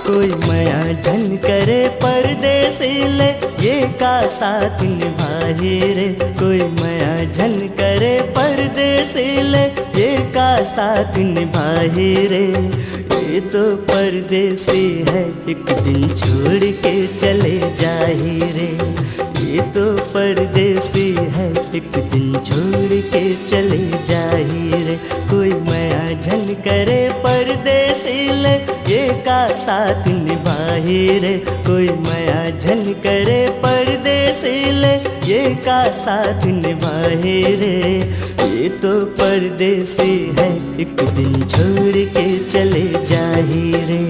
कोई माया झन करे परदेसी ले, ये का साथ निभाए रे। कोई माया झन करे परदेसी ले, ये का साथ निभाए रे। ये तो परदेसी है एक दिन छोड़ के चले जाए रे। ये तो परदेसी है एक दिन छोड़ के चले जाए रे। कोई माया झन करे परदेसी ले, ये का साथ निभाए रे। कोई माया झन करे परदेसी ले, ये का साथ निभाए रे। ये तो परदेसी है एक दिन छोड़ के चले जाए रे।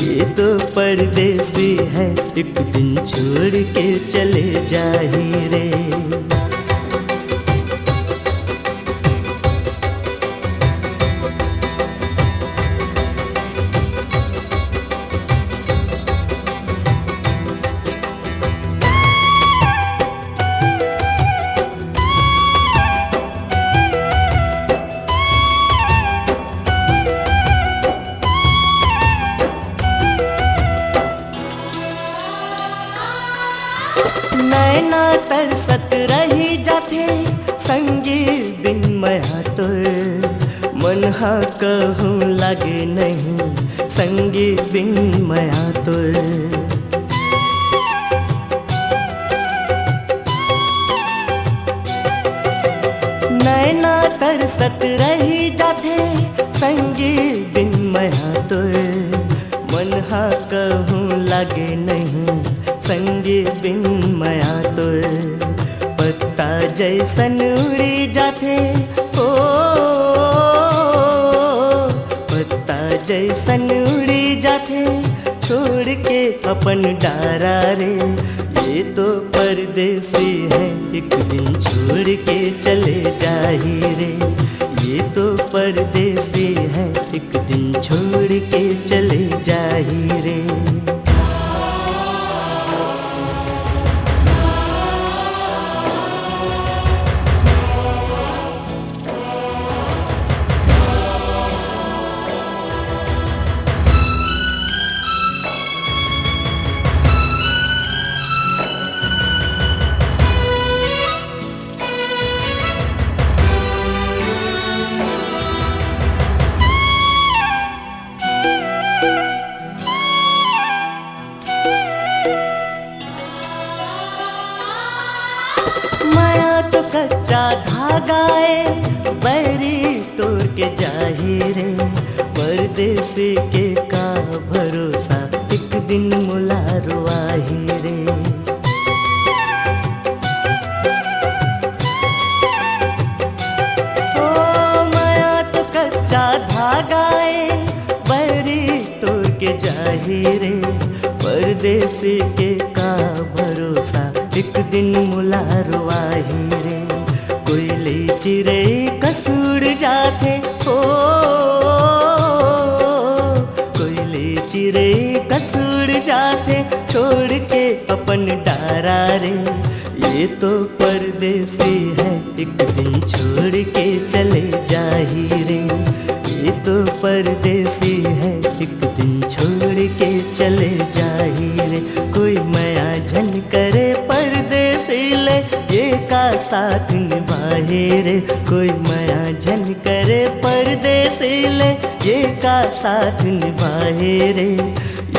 ये तो परदेसी है एक दिन छोड़ के चले जाए रे। नैना तरसत रही जाथे संगी बिन माया तोर। मन हा कहूँ लागे नहीं संगी बिन माया तोर। नैना तरसत रही जाथे संगी बिन माया तोर। मन हा कहूँ लागे नहीं संगी बिन माया तोर। पत्ता जैसन उड़ी जाथे ओ, पत्ता जैसन उड़ी जाथे छोड़ के अपन डारा रे। ये तो परदेसी है एक दिन छोड़ के चले जाए रे। ये तो परदेसी है एक दिन छोड़ के चले जाए रे। माया तो कच्चा धागा है बैरी तोड़ के जाए रे। परदेसी के का भरोसा एक दिन मुलारो आए रे। ओ माया तो कच्चा धागा है बैरी तोड़ के जाए रे। परदेसी के का भरोसा एक दिन मुलारो आए रे। कोयले चिरे कसूर जाथे हो, कोयले चिरे कसूर जाथे छोड़ के अपन डारा रे। ये तो परदेसी है एक दिन छोड़ के चले जाए रे। ये तो परदेसी है एक दिन छोड़ के चले जाए रे। कोई माया झन करे परदेसी ले, ये का साथ निभाए रे। कोई माया झन करे परदेसी ले, ये का साथ निभाए रे।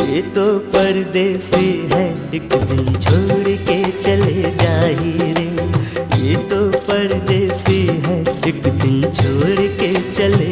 ये तो परदेसी है एक दिन छोड़ के चले जाए रे। ये तो परदेसी है एक दिन छोड़ के चले